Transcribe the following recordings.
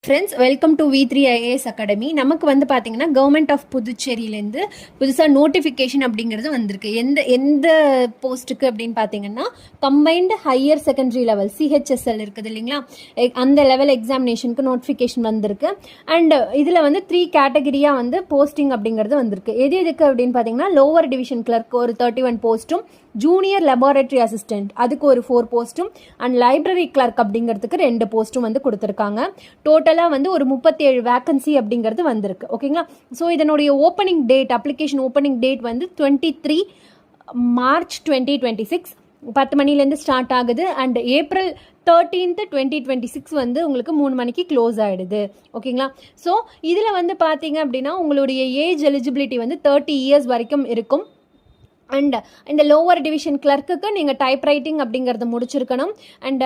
Friends, welcome to V3 IAS academy. நமக்கு வந்து பார்த்தீங்கன்னா கவர்மெண்ட் ஆஃப் புதுச்சேரியிலேருந்து புதுசாக நோட்டிஃபிகேஷன் அப்படிங்கிறது வந்திருக்கு. எந்த போஸ்ட்டுக்கு அப்படின்னு பார்த்தீங்கன்னா combined higher secondary level CHSL இருக்குது இல்லைங்களா, அந்த லெவல் எக்ஸாமினேஷனுக்கு நோட்டிஃபிகேஷன் வந்திருக்கு. அண்ட் இதில் வந்து 3 கேட்டகரியாக வந்து போஸ்டிங் அப்படிங்கிறது வந்திருக்கு. எதுக்கு அப்படின்னு பார்த்தீங்கன்னா லோவர் டிவிஷன் கிளர்க் ஒரு 31 போஸ்ட்டும், ஜூனியர் லெபார்டரி அசிஸ்டன்ட் அதுக்கு ஒரு 4 போஸ்ட்டும், அண்ட் லைப்ரரி கிளர்க் அப்படிங்கிறதுக்கு 2 போஸ்ட்டும் வந்து கொடுத்துருக்காங்க. டோட்டலாக வந்து ஒரு 37 வேக்கன்சி அப்படிங்கிறது வந்திருக்கு. ஓகேங்களா. ஸோ இதனுடைய opening date, application opening date வந்து 23 மார்ச் 2026 10 மணிலேருந்து ஸ்டார்ட் ஆகுது. அண்ட் ஏப்ரல் 13th 2026 வந்து உங்களுக்கு 3 மணிக்கு க்ளோஸ் ஆகிடுது. ஓகேங்களா. ஸோ இதில் வந்து பார்த்தீங்க அப்படின்னா உங்களுடைய ஏஜ் எலிஜிபிலிட்டி வந்து 30 இயர்ஸ் வரைக்கும் இருக்கும். அண்ட் இந்த லோவர் டிவிஷன் கிளர்க்குக்கு நீங்கள் டைப் ரைட்டிங் அப்படிங்கிறத முடிச்சிருக்கணும். அண்ட்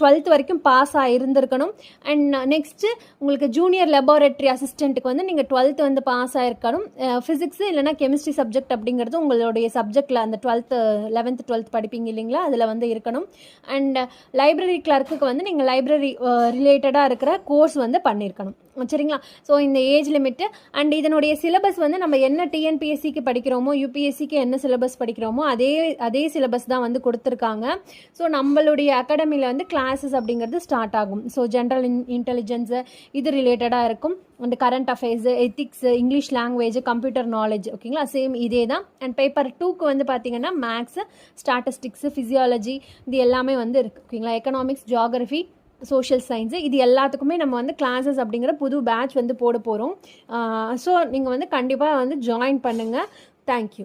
12th வரைக்கும் பாஸ் ஆகிருந்திருக்கணும். அண்ட் நெக்ஸ்ட்டு உங்களுக்கு ஜூனியர் லெபார்டரி அசிஸ்டண்ட்டுக்கு வந்து நீங்கள் 12th வந்து பாஸ் ஆகிருக்கணும். ஃபிசிக்ஸு இல்லைனா கெமிஸ்ட்ரி சப்ஜெக்ட் அப்படிங்கிறது உங்களுடைய சப்ஜெக்டில் அந்த 11th 12th படிப்பீங்க இல்லைங்களா, அதில் வந்து இருக்கணும். அண்ட் லைப்ரரி கிளர்க்குக்கு வந்து நீங்கள் லைப்ரரி ரிலேட்டடாக இருக்கிற கோர்ஸ் வந்து பண்ணியிருக்கணும். சரிங்களா. ஸோ இந்த ஏஜ் லிமிட்டு அண்ட் இதனுடைய சிலபஸ் வந்து நம்ம என்ன டிஎன்பிஎஸ்சிக்கு படிக்கிறோமோ, யூபிஎஸ்சிக்கு என்ன சிலபஸ் படிக்கிறோமோ அதே சிலபஸ் தான் வந்து கொடுத்துருக்காங்க. ஸோ நம்மளுடைய அகாடமியில் வந்து கிளாஸஸ் அப்படிங்கிறது ஸ்டார்ட் ஆகும். ஸோ ஜென்ரல் இன்டெலிஜென்ஸு இது ரிலேட்டடாக இருக்கும். And current affairs, ethics, English language, computer knowledge. ஓகேங்களா. சேம் இதே தான். அண்ட் பேப்பர் 2க்கு வந்து பார்த்தீங்கன்னா மேக்ஸு, ஸ்டாட்டிஸ்டிக்ஸு, ஃபிசியாலஜி இது எல்லாமே வந்து இருக்குது. ஓகேங்களா. எக்கனாமிக்ஸ், ஜியாகிரஃபி, சோஷியல் சயின்ஸு இது எல்லாத்துக்குமே நம்ம வந்து கிளாஸஸ் அப்படிங்கிற புது பேட்ச் வந்து போட போகிறோம். ஸோ நீங்கள் வந்து கண்டிப்பாக வந்து ஜாயின் பண்ணுங்கள். தேங்க்யூ.